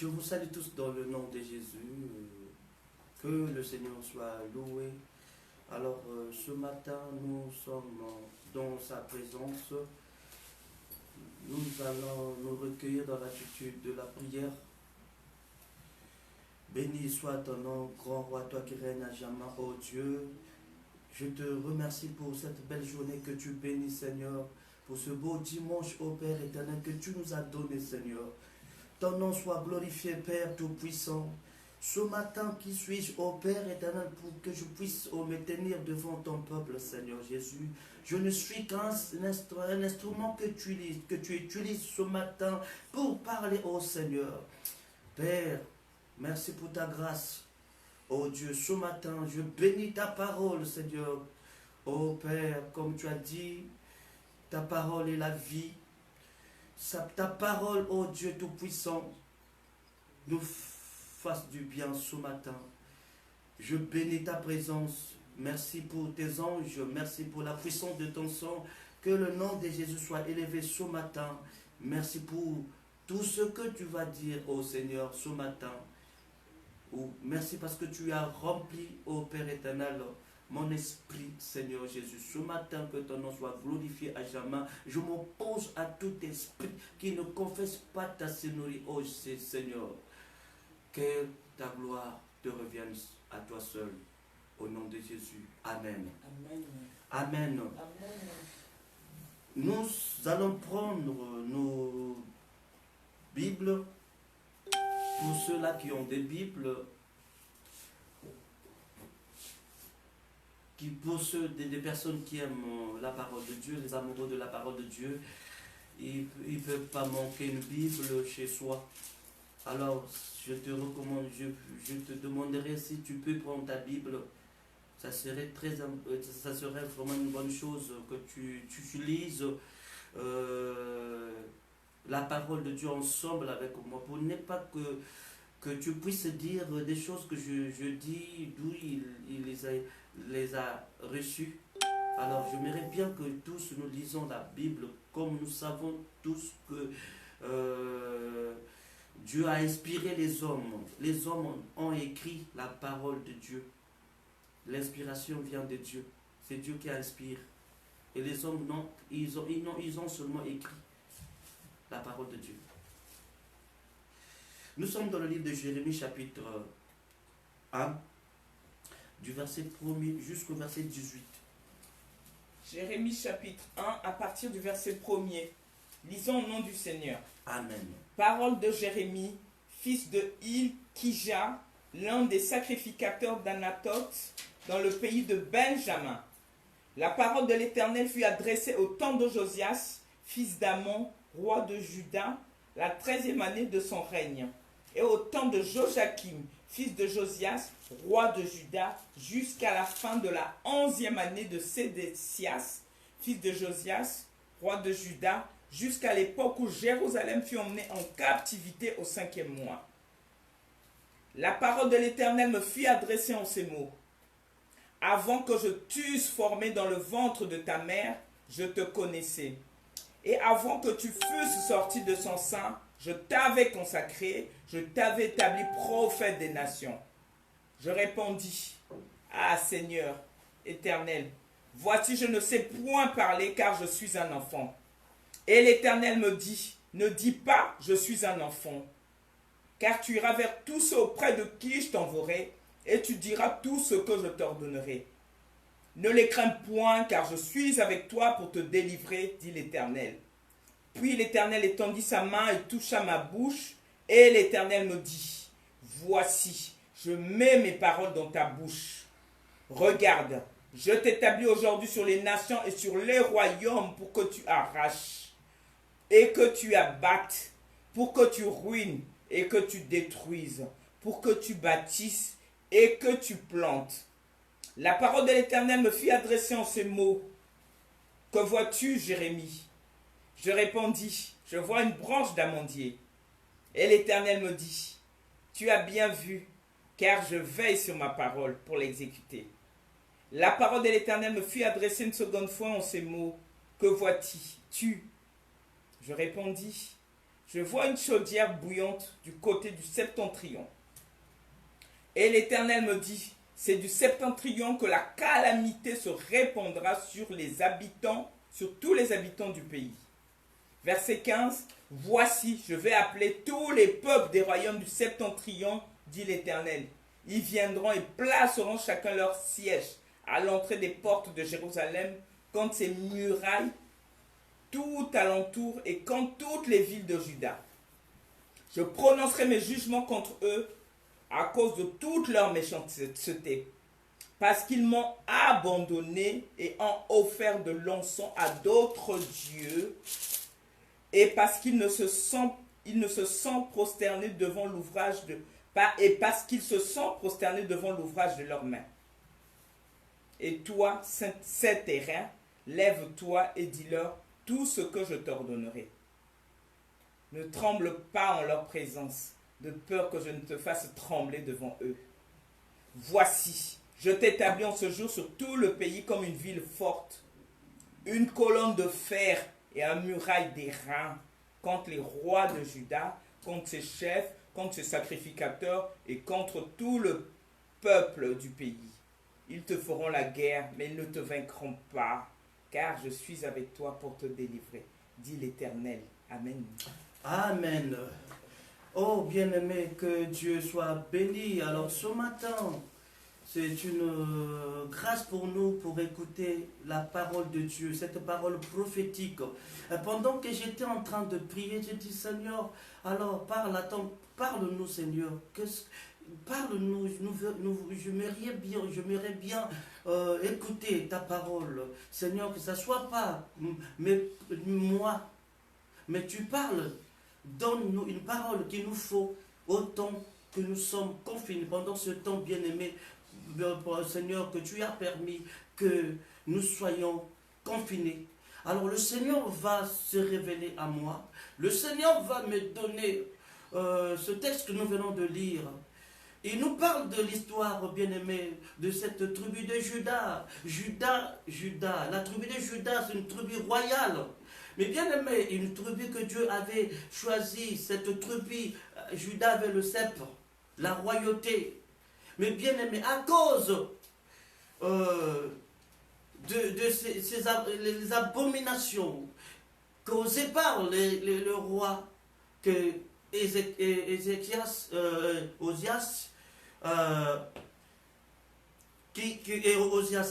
Je vous salue tous dans le nom de Jésus. Que le Seigneur soit loué. Alors, ce matin, nous sommes dans sa présence. Nous allons nous recueillir dans l'attitude de la prière. Béni soit ton nom, grand roi, toi qui règnes à jamais, ô Dieu. Je te remercie pour cette belle journée que tu bénis, Seigneur, pour ce beau dimanche, ô Père éternel, que tu nous as donné, Seigneur. Ton nom soit glorifié, Père Tout-Puissant. Ce matin, qui suis-je, ô Père éternel, pour que je puisse me tenir devant ton peuple, Seigneur Jésus. Je ne suis qu'un instrument que tu utilises ce matin pour parler au Seigneur. Père, merci pour ta grâce. Ô Dieu, ce matin, je bénis ta parole, Seigneur. Ô Père, comme tu as dit, ta parole est la vie. Ta parole, ô Dieu Tout-Puissant, nous fasse du bien ce matin. Je bénis ta présence. Merci pour tes anges. Merci pour la puissance de ton sang. Que le nom de Jésus soit élevé ce matin. Merci pour tout ce que tu vas dire au Seigneur ce matin. Merci parce que tu as rempli, ô Père éternel, mon esprit, Seigneur Jésus. Ce matin, que ton nom soit glorifié à jamais. Je m'oppose à tout esprit qui ne confesse pas ta Seigneurie, ô Seigneur. Que ta gloire te revienne à toi seul. Au nom de Jésus. Amen. Amen. Amen. Amen. Nous allons prendre nos Bibles. Pour ceux-là qui ont des Bibles, pour ceux des personnes qui aiment la parole de Dieu, les amoureux de la parole de Dieu, ils ne peuvent pas manquer une Bible chez soi. Alors, je te recommande, je te demanderai si tu peux prendre ta Bible. Ça serait vraiment une bonne chose que tu lises la parole de Dieu ensemble avec moi, pour ne pas que tu puisses dire des choses que je dis, d'où il les a reçues. Alors, j'aimerais bien que tous nous lisons la Bible, comme nous savons tous que Dieu a inspiré les hommes. Les hommes ont écrit la parole de Dieu. L'inspiration vient de Dieu. C'est Dieu qui inspire. Et les hommes, non, ils ont seulement écrit la parole de Dieu. Nous sommes dans le livre de Jérémie, chapitre 1, du verset 1er jusqu'au verset 18. Jérémie, chapitre 1, à partir du verset 1er. Lisons au nom du Seigneur. Amen. Parole de Jérémie, fils de Hilkija, l'un des sacrificateurs d'Anatoth, dans le pays de Benjamin. La parole de l'Éternel fut adressée au temps de Josias, fils d'Amon, roi de Juda, la 13e année de son règne, et au temps de Joachim, fils de Josias, roi de Juda, jusqu'à la fin de la 11e année de Sédécias, fils de Josias, roi de Juda, jusqu'à l'époque où Jérusalem fut emmenée en captivité au 5e mois. La parole de l'Éternel me fut adressée en ces mots. Avant que je t'eusse formé dans le ventre de ta mère, je te connaissais. Et avant que tu fusses sorti de son sein, je t'avais consacré, je t'avais établi prophète des nations. Je répondis, ah Seigneur, Éternel, voici je ne sais point parler car je suis un enfant. Et l'Éternel me dit, ne dis pas, je suis un enfant, car tu iras vers tous ceux auprès de qui je t'enverrai, et tu diras tout ce que je t'ordonnerai. Ne les crains point, car je suis avec toi pour te délivrer, dit l'Éternel. Puis l'Éternel étendit sa main et toucha ma bouche, et l'Éternel me dit, voici, je mets mes paroles dans ta bouche. Regarde, je t'établis aujourd'hui sur les nations et sur les royaumes pour que tu arraches et que tu abattes, pour que tu ruines et que tu détruises, pour que tu bâtisses et que tu plantes. La parole de l'Éternel me fit adresser en ces mots. Que vois-tu, Jérémie? Je répondis, je vois une branche d'amandier. Et l'Éternel me dit, tu as bien vu, car je veille sur ma parole pour l'exécuter. La parole de l'Éternel me fut adressée une seconde fois en ces mots. Que vois-tu? Je répondis, je vois une chaudière bouillante du côté du septentrion. Et l'Éternel me dit, c'est du septentrion que la calamité se répandra sur les habitants, sur tous les habitants du pays. Verset 15, voici, je vais appeler tous les peuples des royaumes du septentrion, dit l'Éternel. Ils viendront et placeront chacun leur siège à l'entrée des portes de Jérusalem, contre ses murailles, tout alentour et contre toutes les villes de Juda. Je prononcerai mes jugements contre eux à cause de toute leur méchanceté, parce qu'ils m'ont abandonné et ont offert de l'encens à d'autres dieux, et parce qu'ils ne se sont prosternés devant l'ouvrage de leurs mains. Et toi, ces terrains, lève-toi et dis-leur tout ce que je t'ordonnerai. Ne tremble pas en leur présence, de peur que je ne te fasse trembler devant eux. Voici, je t'établis en ce jour sur tout le pays comme une ville forte, une colonne de fer et une muraille d'airain contre les rois de Juda, contre ses chefs, contre ses sacrificateurs et contre tout le peuple du pays. Ils te feront la guerre, mais ils ne te vaincront pas, car je suis avec toi pour te délivrer, dit l'Éternel. Amen. Amen. Oh bien-aimé, que Dieu soit béni. Alors ce matin, c'est une grâce pour nous pour écouter la parole de Dieu, cette parole prophétique. Pendant que j'étais en train de prier, j'ai dit Seigneur, alors parle-nous Seigneur. Parle-nous, j'aimerais bien écouter ta parole. Seigneur, que ça ne soit pas moi, mais tu parles. Donne-nous une parole qu'il nous faut autant que nous sommes confinés pendant ce temps bien-aimé. Seigneur, que tu as permis que nous soyons confinés. Alors le Seigneur va se révéler à moi. Le Seigneur va me donner ce texte que nous venons de lire. Il nous parle de l'histoire, bien-aimée, de cette tribu de Juda. Juda. La tribu de Juda, c'est une tribu royale. Mais bien-aimé, une tribu que Dieu avait choisie, cette tribu, Juda avait le sceptre, la royauté. Mais bien-aimé, à cause les abominations causées par le roi que Osias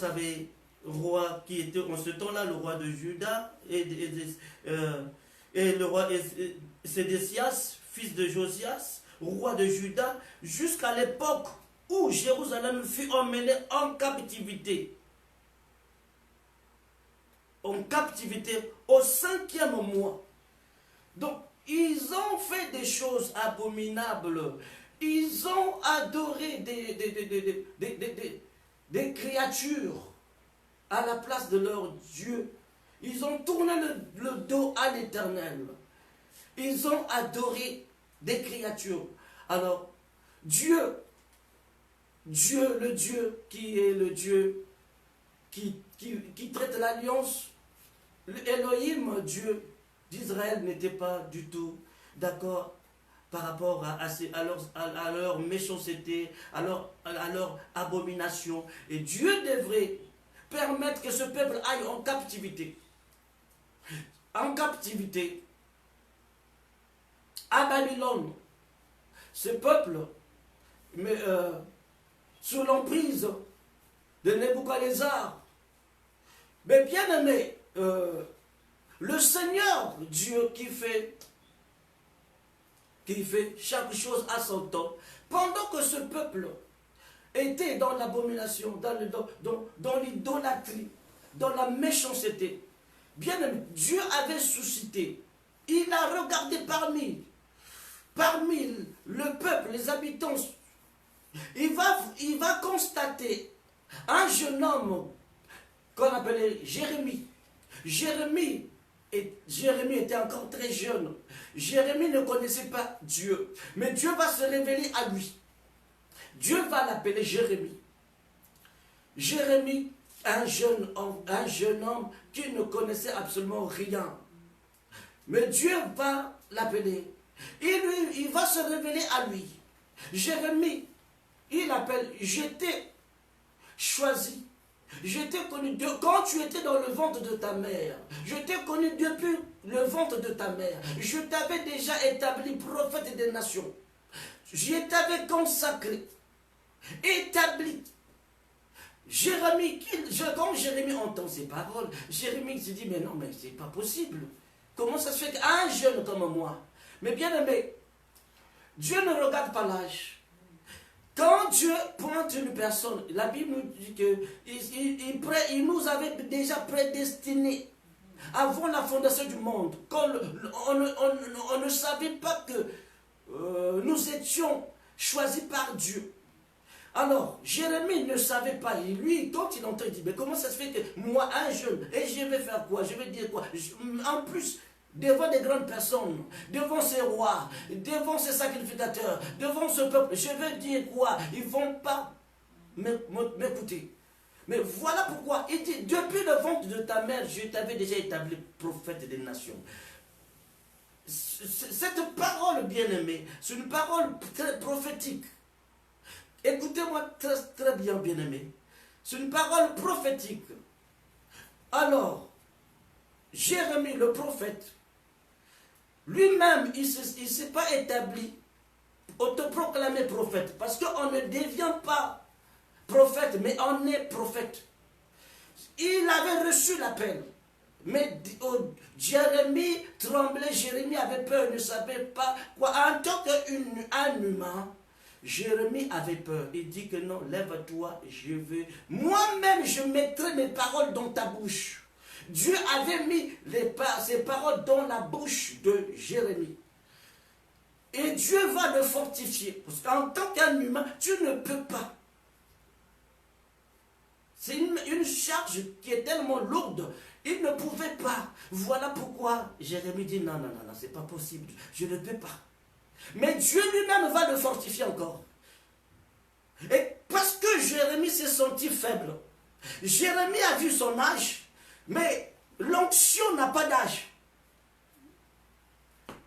avait roi qui était en ce temps-là le roi de Juda et le roi Sédécias, fils de Josias, roi de Juda, jusqu'à l'époque où Jérusalem fut emmenée en captivité. En captivité au 5e mois. Donc, ils ont fait des choses abominables. Ils ont adoré des créatures à la place de leur Dieu. Ils ont tourné le dos à l'Éternel. Ils ont adoré des créatures. Alors, Dieu, le Dieu qui est le Dieu qui traite l'alliance, Elohim, Dieu d'Israël, n'était pas du tout d'accord par rapport à leur méchanceté, à leur abomination. Et Dieu devrait permettre que ce peuple aille en captivité. En captivité. À Babylone. Ce peuple, sous l'emprise de Nebuchadnezzar. Mais bien aimé, le Seigneur, Dieu qui fait chaque chose à son temps, pendant que ce peuple était dans l'abomination, dans l'idolâtrie, dans la méchanceté, bien aimé, Dieu avait suscité, il a regardé parmi le peuple, les habitants, il va constater un jeune homme qu'on appelait Jérémie. Jérémie était encore très jeune. Jérémie ne connaissait pas Dieu. Mais Dieu va se révéler à lui. Dieu va l'appeler Jérémie. Jérémie, un jeune homme qui ne connaissait absolument rien. Mais Dieu va l'appeler. Il va se révéler à lui. Jérémie, il appelle, j'étais choisi. Je t'ai connu quand tu étais dans le ventre de ta mère. Je t'ai connu depuis le ventre de ta mère. Je t'avais déjà établi prophète des nations. Je t'avais consacré, établi. Jérémie, quand Jérémie entend ces paroles, Jérémie se dit, mais non, mais c'est pas possible. Comment ça se fait qu'un jeune comme moi, mais bien aimé, Dieu ne regarde pas l'âge. Quand Dieu pointe une personne, la Bible nous dit qu'il nous avait déjà prédestinés avant la fondation du monde. Quand on ne savait pas que nous étions choisis par Dieu. Alors, Jérémie ne savait pas. Et lui, quand il entend, il dit, mais comment ça se fait que moi, un jeune, et je vais faire quoi? Je vais dire quoi? En plus, devant des grandes personnes, devant ces rois, devant ces sacrificateurs, devant ce peuple, je vais dire quoi? Ils ne vont pas m'écouter. Mais voilà pourquoi il dit, depuis le ventre de ta mère, je t'avais déjà établi prophète des nations. Cette parole bien-aimée, c'est une parole très prophétique. Écoutez-moi très, très bien, bien-aimé. C'est une parole prophétique. Alors, Jérémie, le prophète, lui-même, il ne s'est pas établi, autoproclamé prophète. Parce qu'on ne devient pas prophète, mais on est prophète. Il avait reçu l'appel. Mais Jérémie tremblait, Jérémie avait peur, il ne savait pas quoi. En tant qu'un humain, Jérémie avait peur. Il dit que non, lève-toi, je vais. Moi-même, je mettrai mes paroles dans ta bouche. Dieu avait mis ses paroles dans la bouche de Jérémie. Et Dieu va le fortifier. Parce qu'en tant qu'un humain, tu ne peux pas. C'est une charge qui est tellement lourde. Il ne pouvait pas. Voilà pourquoi Jérémie dit non, non, non, non, c'est pas possible. Je ne peux pas. Mais Dieu lui-même va le fortifier encore. Et parce que Jérémie s'est senti faible, Jérémie a vu son âge, mais l'onction n'a pas d'âge.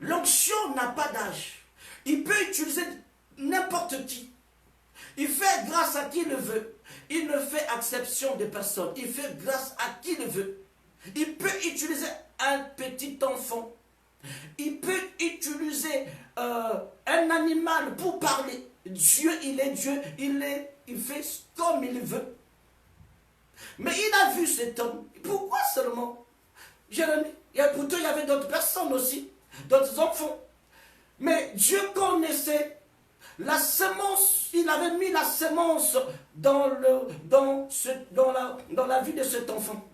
L'onction n'a pas d'âge. Il peut utiliser n'importe qui. Il fait grâce à qui il veut. Il ne fait exception de personne. Il fait grâce à qui il veut. Il peut utiliser un petit enfant. Il peut utiliser un animal pour parler. Dieu, il est Dieu. Il fait comme il veut. Mais il a vu cet homme. Pourquoi seulement Jérémie? Pourtant, il y avait d'autres personnes aussi. D'autres enfants. Mais Dieu connaissait la semence. Il avait mis la semence dans la vie de cet enfant.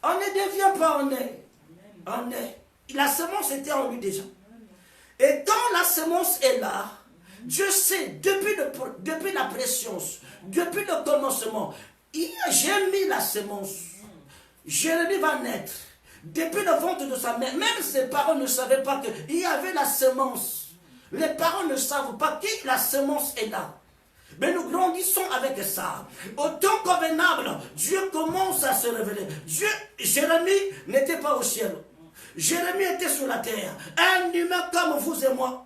On ne devient pas, on est. La semence était en lui déjà. Et quand la semence est là, Dieu sait, depuis la préscience, depuis le commencement, j'ai mis la semence. Jérémie va naître. Depuis le ventre de sa mère, même ses parents ne savaient pas qu'il y avait la semence. Les parents ne savent pas que la semence est là. Mais nous grandissons avec ça. Au temps convenable, Dieu commence à se révéler. Jérémie n'était pas au ciel. Jérémie était sur la terre. Un humain comme vous et moi.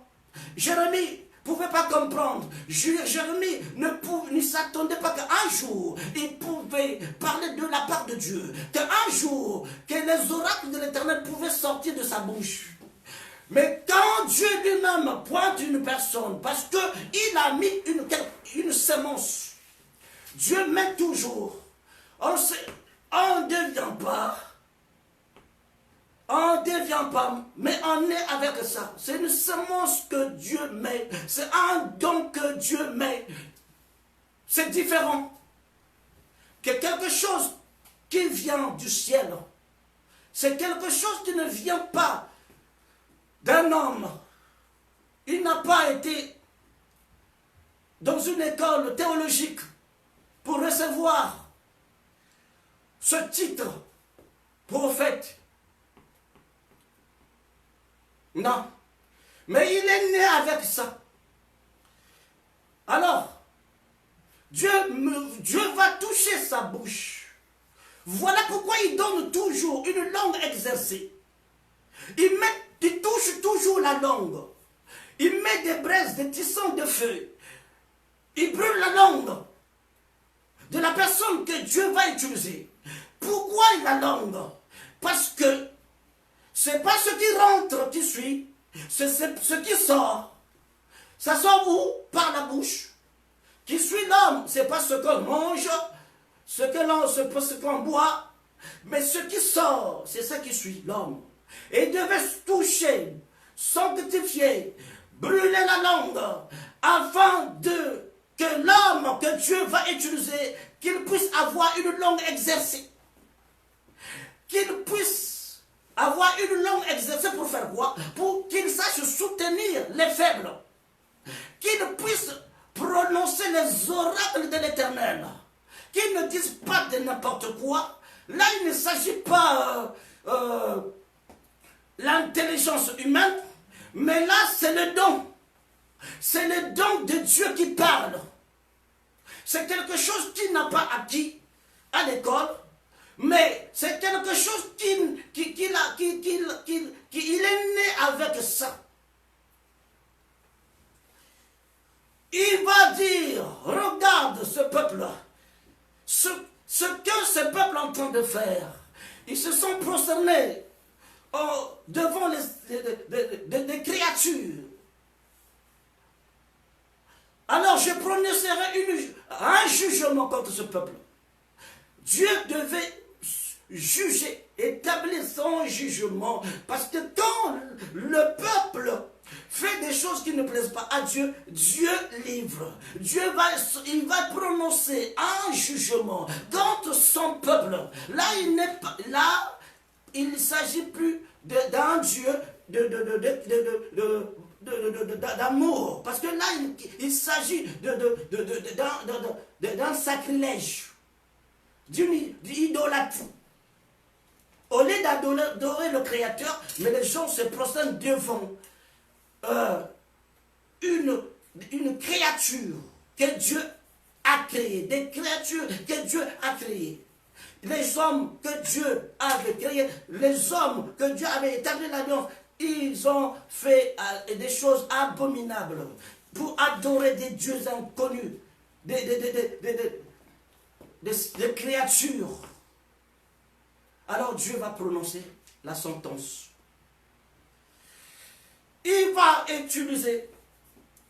Jérémie ne pouvait pas comprendre. Jérémie ne s'attendait pas qu'un jour, il pouvait parler de la part de Dieu. Qu'un jour, que les oracles de l'Éternel pouvaient sortir de sa bouche. Mais quand Dieu lui-même pointe une personne, parce qu'il a mis une semence, Dieu met toujours. On ne devient pas, mais on est avec ça. C'est une semence que Dieu met, c'est un don que Dieu met. C'est différent que quelque chose qui vient du ciel. C'est quelque chose qui ne vient pas d'un homme. Il n'a pas été dans une école théologique pour recevoir ce titre, prophète. Non. Mais il est né avec ça. Alors, Dieu va toucher sa bouche. Voilà pourquoi il donne toujours une langue exercée. Il touche toujours la langue. Il met des braises, des tissons de feu. Il brûle la langue de la personne que Dieu va utiliser. Pourquoi la langue? Parce que c'est pas ce qui rentre qui suit, c'est ce qui sort. Ça sort où? Par la bouche. Qui suit l'homme, c'est pas ce qu'on mange, ce qu'on boit, mais ce qui sort, c'est ce qui suit l'homme. Et il devait se toucher, sanctifier, brûler la langue, afin que l'homme que Dieu va utiliser, qu'il puisse avoir une langue exercée. Qu'il puisse avoir une langue exercée pour faire quoi? Pour qu'il sache soutenir les faibles. Qu'il puisse prononcer les oracles de l'Éternel. Qu'il ne dise pas de n'importe quoi. Là, il ne s'agit pas l'intelligence humaine, mais là, c'est le don. C'est le don de Dieu qui parle. C'est quelque chose qu'il n'a pas acquis à l'école, mais c'est quelque chose qu'il est né avec ça. Il va dire, regarde ce peuple-là, ce que ce peuple est en train de faire. Ils se sont prosternés devant des créatures. Alors je prononcerai un jugement contre ce peuple. Dieu devait juger, établir son jugement, parce que quand le peuple fait des choses qui ne plaisent pas à Dieu, Dieu livre. Il va prononcer un jugement contre son peuple. Là, il ne s'agit plus d'un Dieu d'amour, parce que là, il s'agit d'un sacrilège, d'une idolâtrie. Au lieu d'adorer le Créateur, mais les gens se prosternent devant une créature que Dieu a créée, des créatures que Dieu a créées. Les hommes que Dieu avait créés, les hommes que Dieu avait établi l'alliance, ils ont fait des choses abominables pour adorer des dieux inconnus, des créatures. Alors Dieu va prononcer la sentence. Il va utiliser,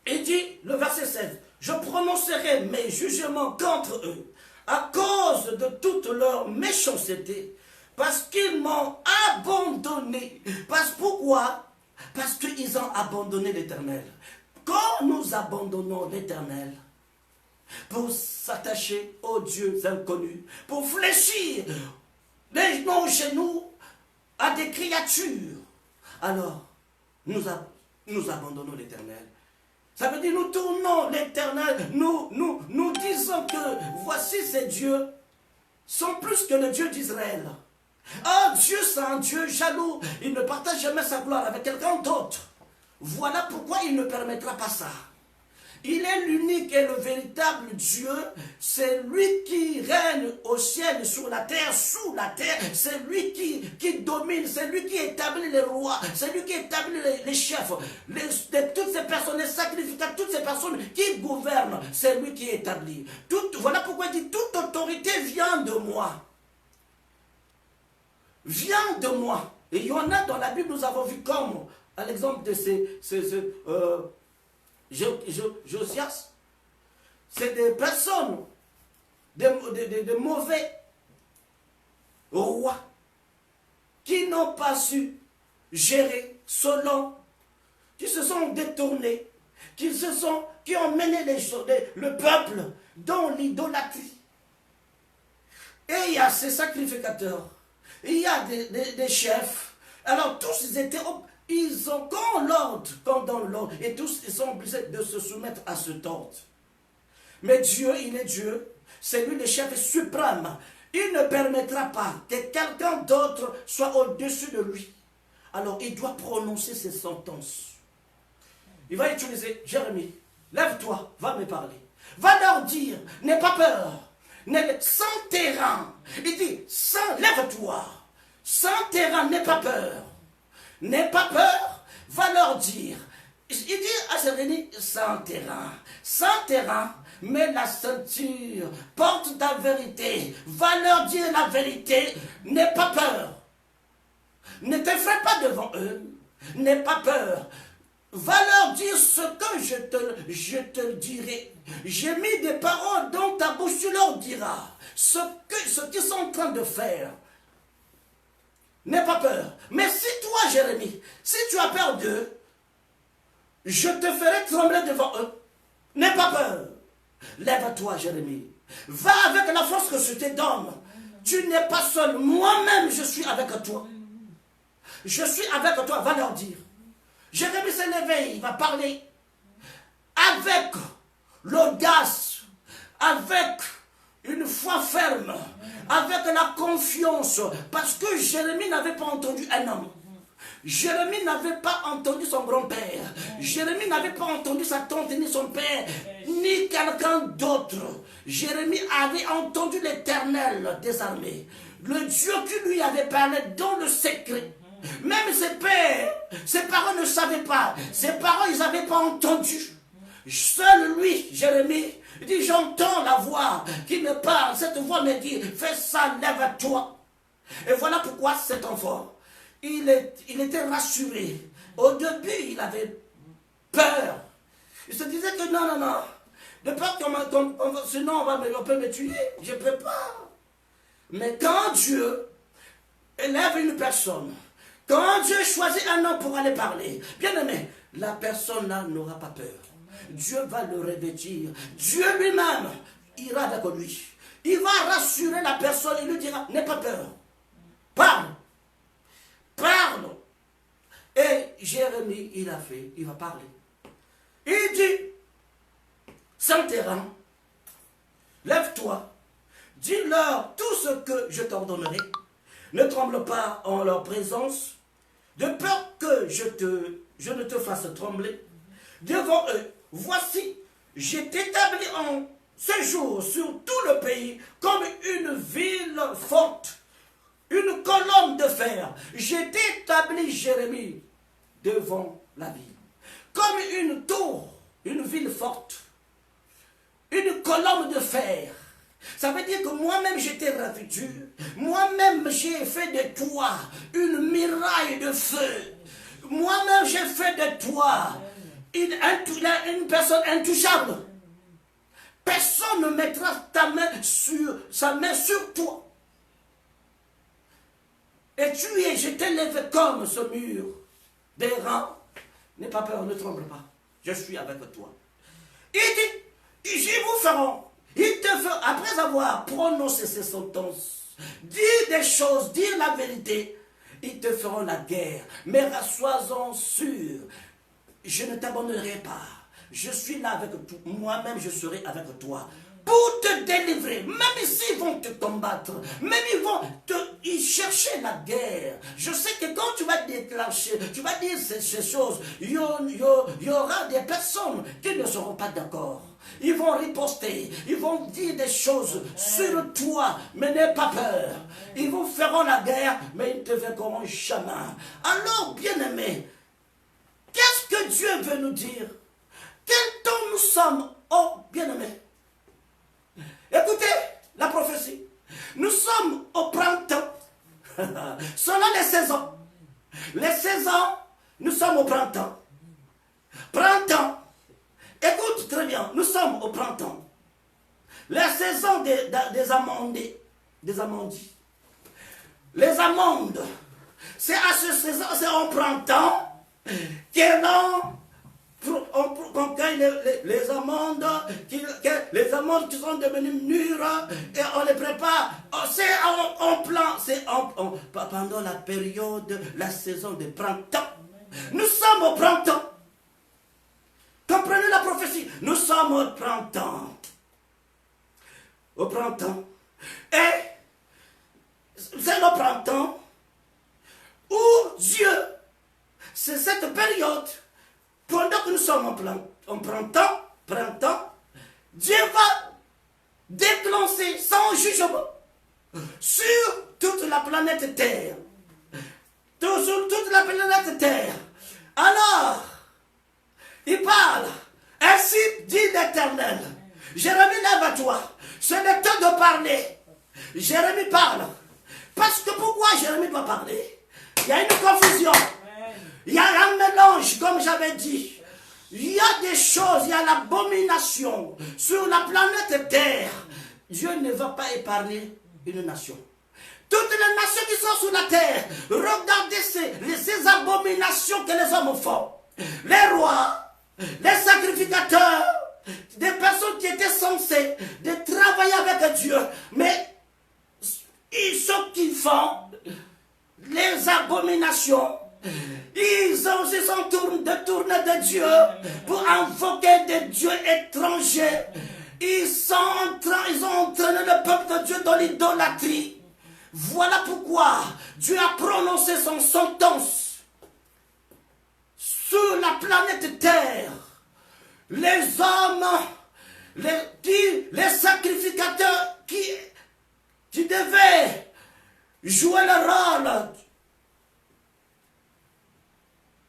il dit, le verset 16, « Je prononcerai mes jugements contre eux à cause de toute leur méchanceté, parce qu'ils m'ont abandonné. » Pourquoi? Parce qu'ils ont abandonné l'Éternel. Quand nous abandonnons l'Éternel pour s'attacher aux dieux inconnus, pour fléchir nos genoux à des créatures, alors nous abandonnons l'Éternel. Ça veut dire nous tournons l'Éternel, nous disons que voici ces dieux sont plus que le Dieu d'Israël. Ah, Dieu c'est un Dieu jaloux, il ne partage jamais sa gloire avec quelqu'un d'autre. Voilà pourquoi il ne permettra pas ça. Il est l'unique et le véritable Dieu, c'est lui qui règne au ciel, sur la terre, sous la terre, c'est lui qui domine, c'est lui qui établit les rois, c'est lui qui établit les chefs, toutes ces personnes, les sacrificateurs, toutes ces personnes qui gouvernent, c'est lui qui établit. Voilà pourquoi il dit, toute autorité vient de moi. Vient de moi. Et il y en a dans la Bible, nous avons vu comme, à l'exemple de Josias, c'est des personnes, de mauvais rois qui n'ont pas su gérer selon, qui se sont détournés, qui ont mené le peuple dans l'idolâtrie. Et il y a ces sacrificateurs, il y a des chefs. Alors tous ils étaient... Ils ont comme l'ordre, comme dans l'ordre, et tous ils sont obligés de se soumettre à cet ordre. Mais Dieu, il est Dieu, c'est lui le chef suprême. Il ne permettra pas que quelqu'un d'autre soit au-dessus de lui. Alors il doit prononcer ses sentences. Il va utiliser Jérémie, lève-toi, va me parler. Va leur dire, n'aie pas peur, sans terrain. Il dit, lève-toi, sans terrain, n'aie pas peur. n'aie pas peur, va leur dire. Il dit à Jérémie, sans terrain, mets la ceinture, porte ta vérité, va leur dire la vérité, n'aie pas peur. Ne t'effraie pas devant eux, n'aie pas peur. Va leur dire ce que je te dirai. J'ai mis des paroles dans ta bouche, tu leur diras ce qu'ils sont en train de faire. N'aie pas peur. Mais si toi, Jérémie, si tu as peur d'eux, je te ferai trembler devant eux. N'aie pas peur. Lève-toi, Jérémie. Va avec la force que je te donne. Tu n'es pas seul. Moi-même, je suis avec toi. Je suis avec toi. Va leur dire. Jérémie s'est levé. Il va parler avec l'audace, avec une foi ferme, avec la confiance. Parce que Jérémie n'avait pas entendu un homme. Jérémie n'avait pas entendu son grand-père. Jérémie n'avait pas entendu sa tante, ni son père, ni quelqu'un d'autre. Jérémie avait entendu l'Éternel des armées. Le Dieu qui lui avait parlé dans le secret. Même ses pères, ses parents ne savaient pas. Ses parents, ils n'avaient pas entendu. Seul lui, Jérémie, il dit, j'entends la voix qui me parle. Cette voix me dit, fais ça, lève-toi. Et voilà pourquoi cet enfant, il était rassuré. Au début, il avait peur. Il se disait que non. De peur sinon on peut me tuer. Je ne peux pas. Mais quand Dieu élève une personne, quand Dieu choisit un homme pour aller parler, bien aimé, la personne-là n'aura pas peur. Dieu va le revêtir. Dieu lui-même ira avec lui. Il va rassurer la personne et lui dira, n'aie pas peur. Parle. Et Jérémie, il va parler. Il dit, sans terrain, lève-toi, dis-leur tout ce que je t'ordonnerai. Ne tremble pas en leur présence, de peur que je ne te fasse trembler. Devant eux, voici, j'ai établi en ce jour sur tout le pays comme une ville forte, une colonne de fer. J'ai établi Jérémie devant la ville. Comme une tour, une ville forte, une colonne de fer. Ça veut dire que moi-même j'étais revêtu. Moi-même j'ai fait de toi une muraille de feu. Moi-même j'ai fait de toi une personne intouchable. Personne ne mettra sa main sur toi. Et je t'ai levé comme ce mur des rangs. N'aie pas peur, ne tremble pas. Je suis avec toi. Il dit, ils vous feront. Ils te feront, après avoir prononcé ces sentences, dire des choses, dire la vérité, ils te feront la guerre. Mais sois-en sûr, je ne t'abandonnerai pas. Je suis là avec toi. Moi-même, je serai avec toi. Pour te délivrer, même s'ils vont te combattre, même ils chercher la guerre. Je sais que quand tu vas déclencher, tu vas dire ces choses, il y aura des personnes qui ne seront pas d'accord. Ils vont riposter, ils vont dire des choses sur toi, mais n'aie pas peur. Ils vous feront la guerre, mais ils ne te vaincront jamais. Alors, bien-aimés, qu'est-ce que Dieu veut nous dire? Quel temps nous sommes, oh bien-aimés? Écoutez la prophétie. Nous sommes au printemps. Selon les saisons. Les saisons, nous sommes au printemps. Printemps. Écoute très bien, nous sommes au printemps. La saison des amandis. Des amandis. Les amandes. C'est à ce saison, c'est au printemps qu'on cueille les amandes, les amandes qui sont devenues mûres, et on les prépare. C'est pendant la période, la saison de printemps. Nous sommes au printemps. Comprenez la prophétie. Nous sommes au printemps. Au printemps. Et c'est le printemps où Dieu, c'est cette période. Pendant que nous sommes en printemps, Dieu va déclencher son jugement sur toute la planète Terre. sur toute la planète Terre. Alors, il parle. Ainsi dit l'Éternel. Jérémie, lève-toi. C'est le temps de parler. Jérémie parle. Parce que pourquoi Jérémie doit parler? Il y a une confusion. Il y a un mélange, comme j'avais dit. Il y a des choses, il y a l'abomination sur la planète Terre. Dieu ne va pas épargner une nation. Toutes les nations qui sont sur la terre, regardez ces abominations que les hommes font. Les rois, les sacrificateurs, des personnes qui étaient censées de travailler avec Dieu, mais ceux qui font les abominations, ils sont détournés de Dieu pour invoquer des dieux étrangers. Ils ont entraîné le peuple de Dieu dans l'idolâtrie. Voilà pourquoi Dieu a prononcé son sentence sur la planète Terre. Les hommes, les sacrificateurs qui devaient jouer le rôle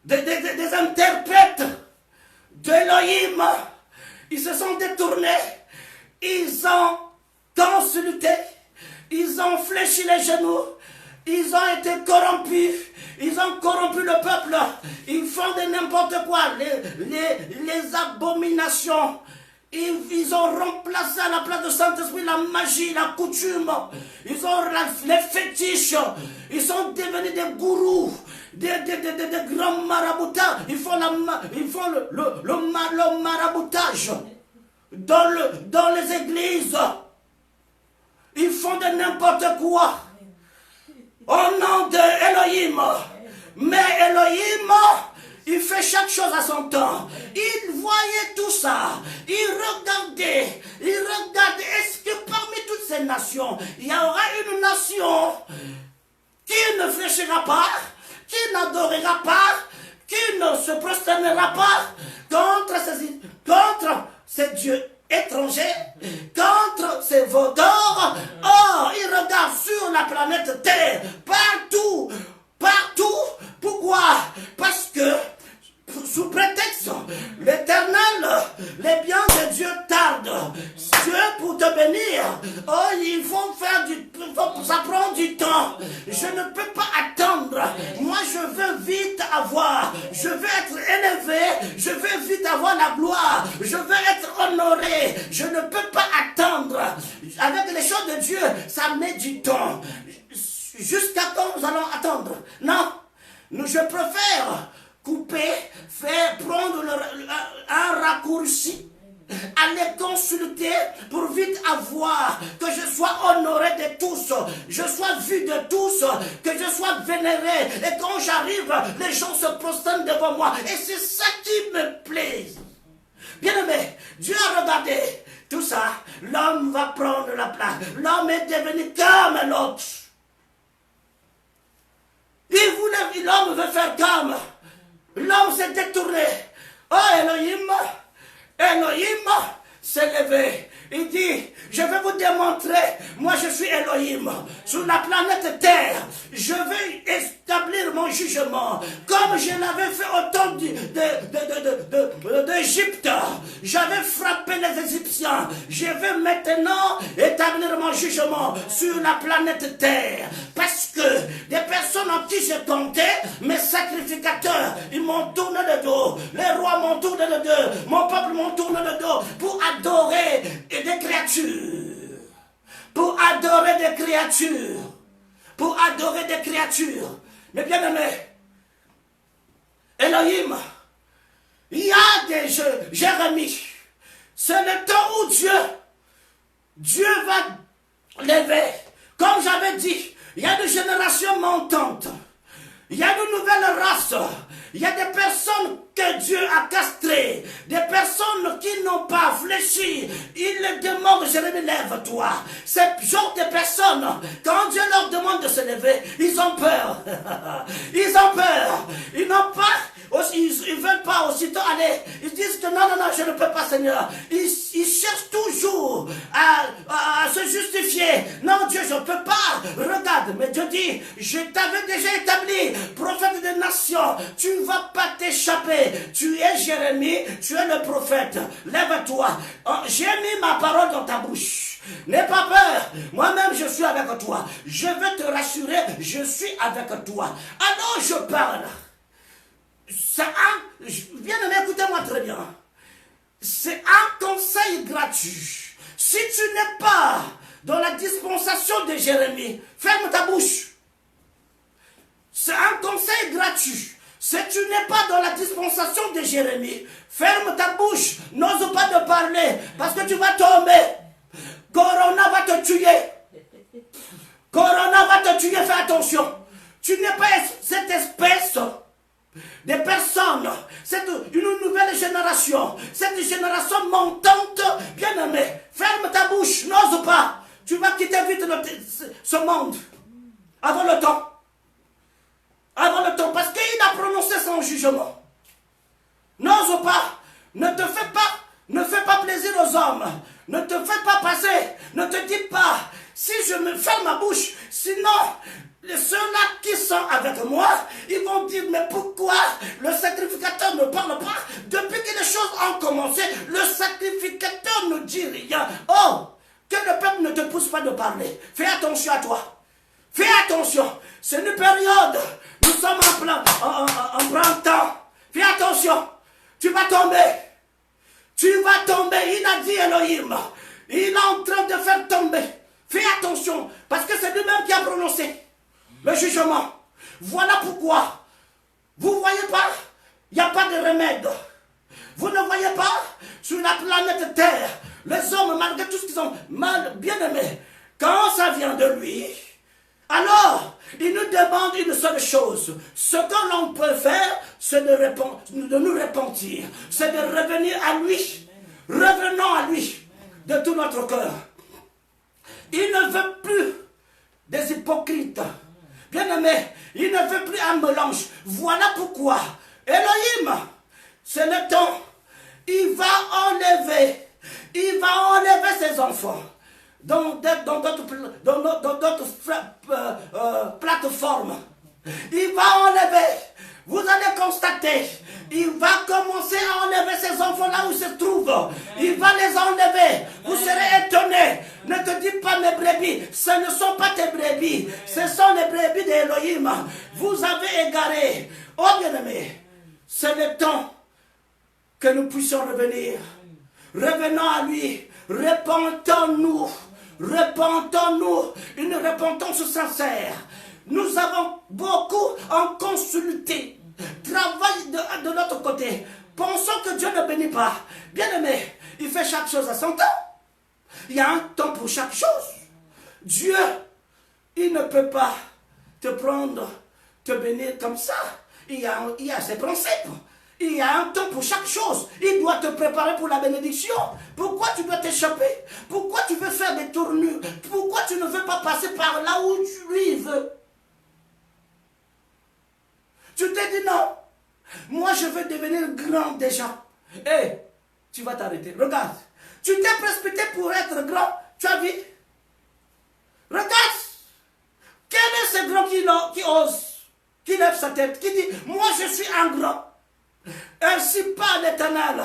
des interprètes d'Élohim, ils se sont détournés, ils ont consulté, ils ont fléchi les genoux, ils ont été corrompus, ils ont corrompu le peuple, ils font de n'importe quoi, les abominations. Ils ont remplacé à la place du Saint-Esprit la magie, la coutume, ils ont les fétiches, ils sont devenus des gourous, des grands maraboutats, ils font le maraboutage dans les églises, ils font de n'importe quoi au nom d'Élohim. Mais Élohim, il fait chaque chose à son temps. Il voyait tout ça. Il regardait. Est-ce que parmi toutes ces nations, il y aura une nation qui ne fléchira pas, qui n'adorera pas, qui ne se prosternera pas contre ces dieux étrangers, contre ces vaudors? Oh, il regarde sur la planète Terre, partout. Pourquoi? Parce que sous prétexte, l'Éternel, les biens de Dieu tardent. Dieu pour te bénir, oh, il faut ça prend du temps. Je ne peux pas attendre. Moi, je veux vite avoir. Je veux être élevé. Je veux vite avoir la gloire. Je veux être honoré. Je ne peux pas attendre. Avec les choses de Dieu, ça met du temps. Jusqu'à quand nous allons attendre? Non. Je préfère couper, prendre un raccourci, aller consulter pour vite avoir, que je sois honoré de tous, je sois vu de tous, que je sois vénéré, et quand j'arrive, les gens se prosternent devant moi, et c'est ça qui me plaît. Bien aimé, Dieu a regardé tout ça, l'homme va prendre la place, l'homme est devenu comme l'autre. L'homme veut faire comme. L'homme s'est détourné. Oh, Elohim s'est levé. Il dit, je vais vous démontrer, moi je suis Elohim. Sur la planète Terre, je vais établir mon jugement. Comme je l'avais fait au temps d'Égypte. J'avais frappé les Égyptiens. Je vais maintenant établir mon jugement sur la planète Terre. Parce que des personnes en qui j'ai compté, mes sacrificateurs, ils m'ont tourné le dos. Les rois m'ont tourné le dos. Mon peuple m'ont tourné le dos pour adorer des créatures. Pour adorer des créatures. Pour adorer des créatures. Mais bien aimé, Elohim, il y a des jeux, Jérémie. C'est le temps où Dieu va lever. Comme j'avais dit, il y a des générations montantes. Il y a de nouvelles races. Il y a des personnes que Dieu a castrées. Des personnes qui n'ont pas fléchi. Il leur demande, Jérémie, lève-toi. Ces genre de personnes, quand Dieu leur demande de se lever, ils ont peur. Ils ont peur. Ils n'ont pas, ils ne veulent pas aussitôt aller. Ils disent que non, je ne peux pas, Seigneur. Ils cherchent cherche toujours à se justifier. Non, Dieu, je ne peux pas. Regarde, mais Dieu dit, je t'avais déjà établi, prophète des nations. Tu ne vas pas t'échapper. Tu es Jérémie, tu es le prophète. Lève-toi. J'ai mis ma parole dans ta bouche. N'aie pas peur. Moi-même, je suis avec toi. Je veux te rassurer, je suis avec toi. Alors, je parle. Bien-aimé, écoutez-moi très bien. C'est un conseil gratuit. Si tu n'es pas dans la dispensation de Jérémie, ferme ta bouche. C'est un conseil gratuit. Si tu n'es pas dans la dispensation de Jérémie, ferme ta bouche. N'ose pas te parler parce que tu vas tomber. Corona va te tuer. Corona va te tuer, fais attention. Tu n'es pas cette espèce des personnes, une nouvelle génération, cette génération montante, bien-aimée, ferme ta bouche, n'ose pas, tu vas quitter vite ce monde, avant le temps, parce qu'il a prononcé son jugement. N'ose pas, ne fais pas plaisir aux hommes, ne te fais pas passer, ne te dis pas, si je me ferme ma bouche, sinon, ceux-là qui sont avec moi, ils vont dire, mais pourquoi le sacrificateur ne parle pas? Depuis que les choses ont commencé, le sacrificateur ne dit rien. Oh, que le peuple ne te pousse pas de parler. Fais attention à toi. Fais attention. C'est une période. Nous sommes en printemps. Fais attention. Tu vas tomber. Tu vas tomber. Il a dit Elohim. Il est en train de faire tomber. Fais attention. Parce que c'est lui-même qui a prononcé le jugement. Voilà pourquoi. Vous ne voyez pas, il n'y a pas de remède. Vous ne voyez pas, sur la planète Terre, les hommes, malgré tout ce qu'ils ont mal bien aimé, quand ça vient de lui, alors, il nous demande une seule chose. Ce que l'on peut faire, c'est de nous repentir. C'est de revenir à lui. Revenons à lui de tout notre cœur. Il ne veut plus des hypocrites. Bien-aimé, il ne veut plus un mélange. Voilà pourquoi Elohim, c'est le temps. Il va enlever ses enfants dans d'autres plateformes. Il va enlever. Vous allez constater, il va commencer à enlever ses enfants là où ils se trouvent. Il va les enlever. Vous serez étonnés. Ne te dis pas mes brebis. Ce ne sont pas tes brebis. Ce sont les brebis d'Elohim. Vous avez égaré. Oh bien-aimé, c'est le temps que nous puissions revenir. Revenons à lui. Repentons-nous. Repentons-nous. Une repentance sincère. Nous avons beaucoup en consulté. Travaille de notre côté. Pensons que Dieu ne bénit pas. Bien-aimé, il fait chaque chose à son temps. Il y a un temps pour chaque chose. Dieu, il ne peut pas te prendre, te bénir comme ça. Il y a ses principes. Il y a un temps pour chaque chose. Il doit te préparer pour la bénédiction. Pourquoi tu dois t'échapper? Pourquoi tu veux faire des tournures? Pourquoi tu ne veux pas passer par là où lui veut? Tu t'es dit non. Moi, je veux devenir grand déjà. Hé, tu vas t'arrêter. Regarde. Tu t'es précipité pour être grand. Tu as vu? Regarde. Quel est ce grand qui ose, qui lève sa tête, qui dit, moi je suis un grand. Ainsi pas l'Éternel.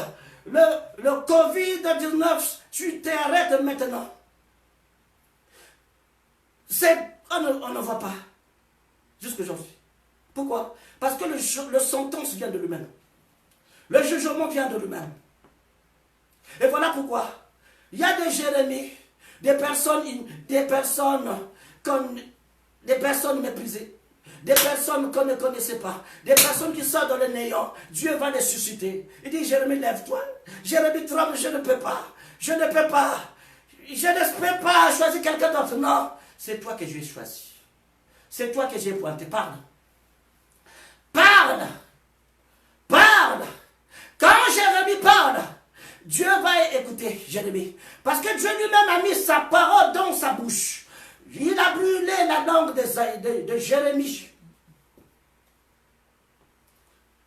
Le Covid-19, tu t'arrêtes maintenant. On ne voit pas. Jusque j'en suis. Pourquoi? Parce que le sentence vient de lui-même. Le jugement vient de lui-même. Et voilà pourquoi. Il y a des Jérémies, des personnes méprisées, des personnes qu'on ne connaissait pas, des personnes qui sont dans le néant. Dieu va les susciter. Il dit, Jérémie, lève-toi. Jérémie, tremble, je ne peux pas. Je ne peux pas. Je ne peux pas choisir quelqu'un d'autre. Non, c'est toi que j'ai choisi. C'est toi que j'ai pointé. Parle. Parle. Parle. Quand Jérémie parle, Dieu va écouter Jérémie. Parce que Dieu lui-même a mis sa parole dans sa bouche. Il a brûlé la langue de Jérémie.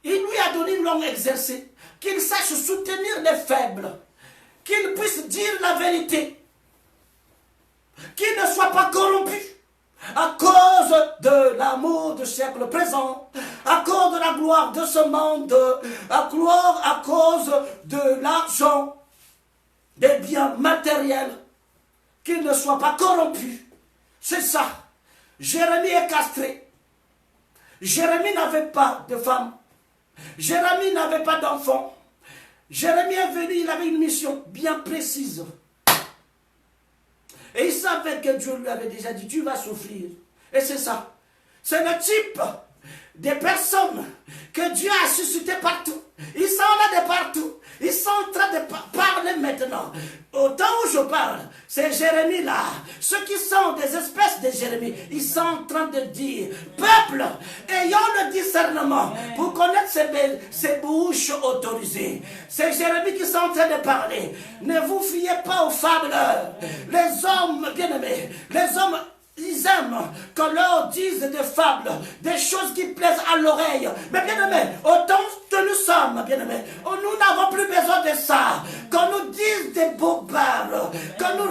Il lui a donné une langue exercée. Qu'il sache soutenir les faibles. qu'il puisse dire la vérité, qu'il ne soit pas corrompu à cause de l'amour du siècle présent, à cause de la gloire de ce monde, à cause de l'argent, des biens matériels, qu'il ne soit pas corrompu. C'est ça. Jérémie est castré. Jérémie n'avait pas de femme. Jérémie n'avait pas d'enfant. Jérémie est venu, il avait une mission bien précise. Et il savait que Dieu lui avait déjà dit, tu vas souffrir. Et c'est ça. C'est le type des personnes que Dieu a suscité partout. Ils sont là de partout. Ils sont en train de parler maintenant. Au temps où je parle, c'est Jérémie là. Ceux qui sont des espèces de Jérémie, ils sont en train de dire, peuple, ayant le discernement pour connaître ces bouches autorisées. C'est Jérémie qui sont en train de parler. Ne vous fiez pas aux fabuleurs. Les hommes, bien-aimés, les hommes, ils aiment qu'on leur dise des fables, des choses qui plaisent à l'oreille. Mais bien aimé, autant que nous sommes, bien aimé, nous n'avons plus besoin de ça. Qu'on nous dise des bobards, qu'on nous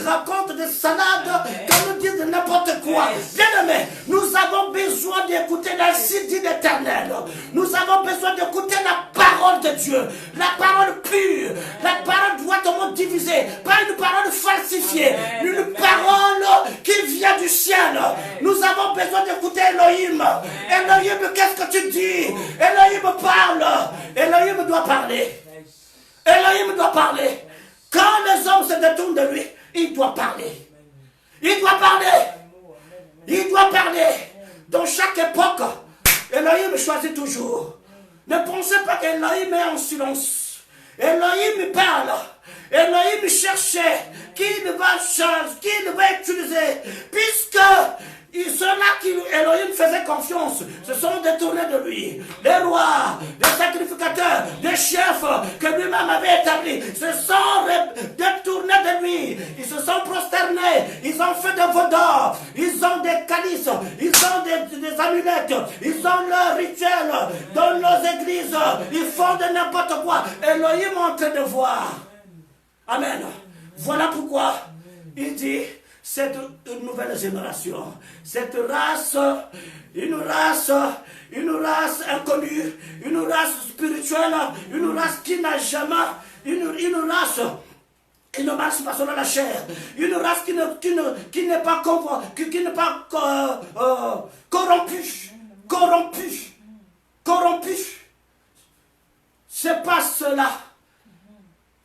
raconte des salades, qu'on nous dise de n'importe quoi. Bien aimé, nous avons besoin d'écouter la cité d'Éternel. Nous avons besoin d'écouter la parole de Dieu, la parole pure, la parole droitement divisée, pas une parole falsifiée, une parole qui vient du ciel. Nous avons besoin d'écouter Elohim. Elohim, qu'est-ce que tu dis? Elohim parle. Elohim doit parler. Elohim doit parler. Quand les hommes se détournent de lui, il doit parler. Il doit parler. Il doit parler. Dans chaque époque, Elohim choisit toujours. Ne pensez pas qu'Elohim est en silence. Elohim parle. Elohim cherchait qui il va utiliser, puisque ceux-là qui Elohim faisait confiance se sont détournés de lui. Les rois, les sacrificateurs, les chefs que lui-même avait établis se sont détournés de lui. Ils se sont prosternés, ils ont fait des veaux d'or, ils ont des calices, ils ont des amulettes, ils ont leurs rituels dans nos églises, ils font de n'importe quoi. Elohim est en train de voir. Amen. Voilà pourquoi il dit cette nouvelle génération, cette race, une race inconnue, une race spirituelle, une race qui n'a jamais, une race qui ne marche pas selon la chair, une race qui n'est pas corrompue. C'est pas cela.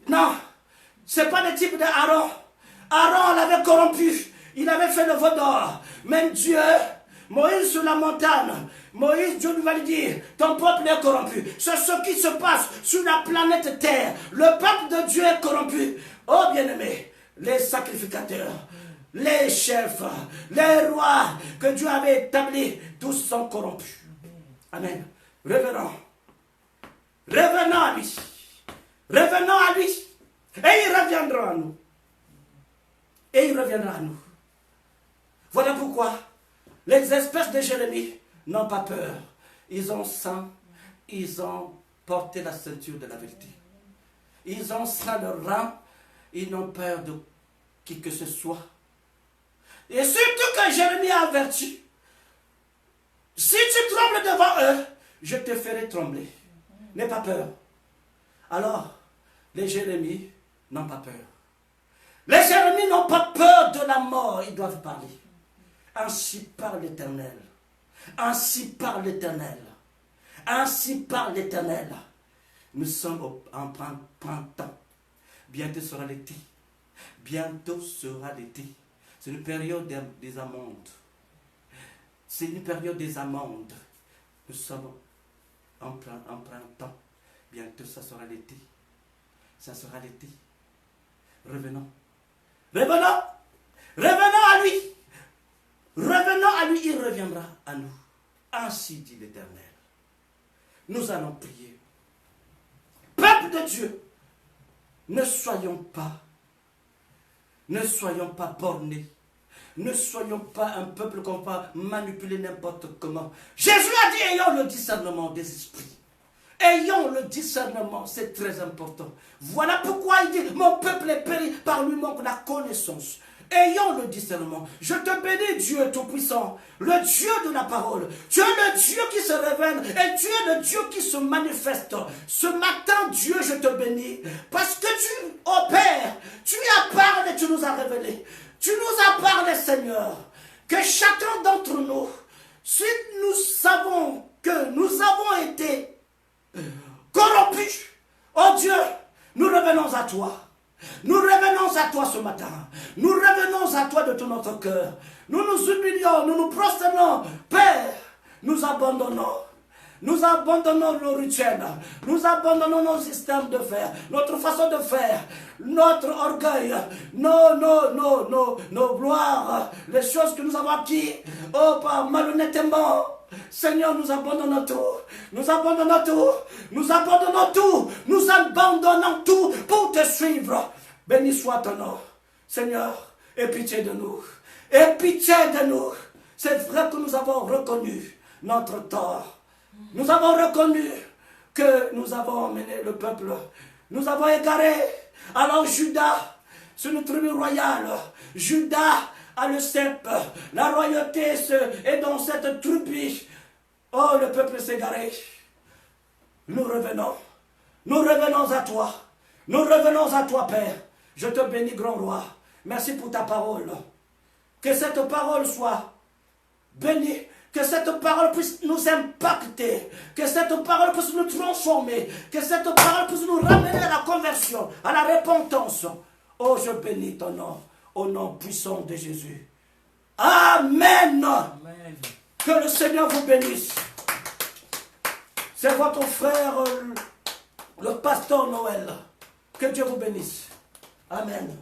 Non. C'est pas le type d'Aaron. Aaron l'avait corrompu. Il avait fait le veau d'or. Même Dieu, Moïse sur la montagne, Moïse, Dieu lui va lui dire, ton peuple est corrompu. C'est ce qui se passe sur la planète Terre. Le peuple de Dieu est corrompu. Oh bien-aimé, les sacrificateurs, les chefs, les rois que Dieu avait établis, tous sont corrompus. Amen. Revenons à lui. Revenons à lui. Et il reviendra à nous. Et il reviendra à nous. Voilà pourquoi les espèces de Jérémie n'ont pas peur. Ils ont porté la ceinture de la vérité. Ils ont ça leur rang. Ils n'ont peur de qui que ce soit. Et surtout que Jérémie a averti. Si tu trembles devant eux, je te ferai trembler. N'aie pas peur. Alors, les Jérémies n'ont pas peur. Les Jérémies n'ont pas peur de la mort. Ils doivent parler. Ainsi parle l'Éternel. Ainsi parle l'Éternel. Ainsi parle l'Éternel. Nous sommes en printemps. Bientôt sera l'été. Bientôt sera l'été. C'est une période des amandes. C'est une période des amandes. Nous sommes en printemps. Bientôt ça sera l'été. Ça sera l'été. Revenons. Revenons. Revenons à lui. Revenons à lui, il reviendra à nous. Ainsi dit l'Éternel. Nous allons prier. Peuple de Dieu, ne soyons pas bornés. Ne soyons pas un peuple qu'on va manipuler n'importe comment. Jésus a dit, ayons le discernement des esprits. Ayons le discernement, c'est très important. Voilà pourquoi il dit, mon peuple est péri par lui manque la connaissance. Ayons le discernement. Je te bénis, Dieu Tout-Puissant, le Dieu de la parole. Tu es le Dieu qui se révèle et tu es le Dieu qui se manifeste. Ce matin, Dieu, je te bénis parce que tu opères, tu as parlé, tu nous as révélé. Tu nous as parlé, Seigneur, que chacun d'entre nous, si nous savons que nous avons été corrompus, oh Dieu, nous revenons à toi. Nous revenons à toi ce matin. Nous revenons à toi de tout notre cœur. Nous nous humilions, nous nous prosternons. Père, nous abandonnons. Nous abandonnons nos rituels. Nous abandonnons nos systèmes de faire, notre façon de faire, notre orgueil, nos gloires, les choses que nous avons acquis, oh, par malhonnêtement. Seigneur, nous abandonnons tout. Nous abandonnons tout. Nous abandonnons tout. Nous abandonnons tout pour te suivre. Béni soit ton nom. Seigneur, aie pitié de nous. Aie pitié de nous. C'est vrai que nous avons reconnu notre tort. Nous avons reconnu que nous avons emmené le peuple. Nous avons égaré. Alors Judas, c'est une tribu royale. Judas a le sceptre. La royauté est dans cette tribu. Oh, le peuple s'est égaré. Nous revenons. Nous revenons à toi. Nous revenons à toi, Père. Je te bénis, grand roi. Merci pour ta parole. Que cette parole soit bénie. Que cette parole puisse nous impacter. Que cette parole puisse nous transformer. Que cette parole puisse nous ramener à la conversion, à la repentance. Oh, je bénis ton nom. Au nom puissant de Jésus. Amen. Amen. Que le Seigneur vous bénisse. C'est votre frère, le pasteur Noël. Que Dieu vous bénisse. Amen.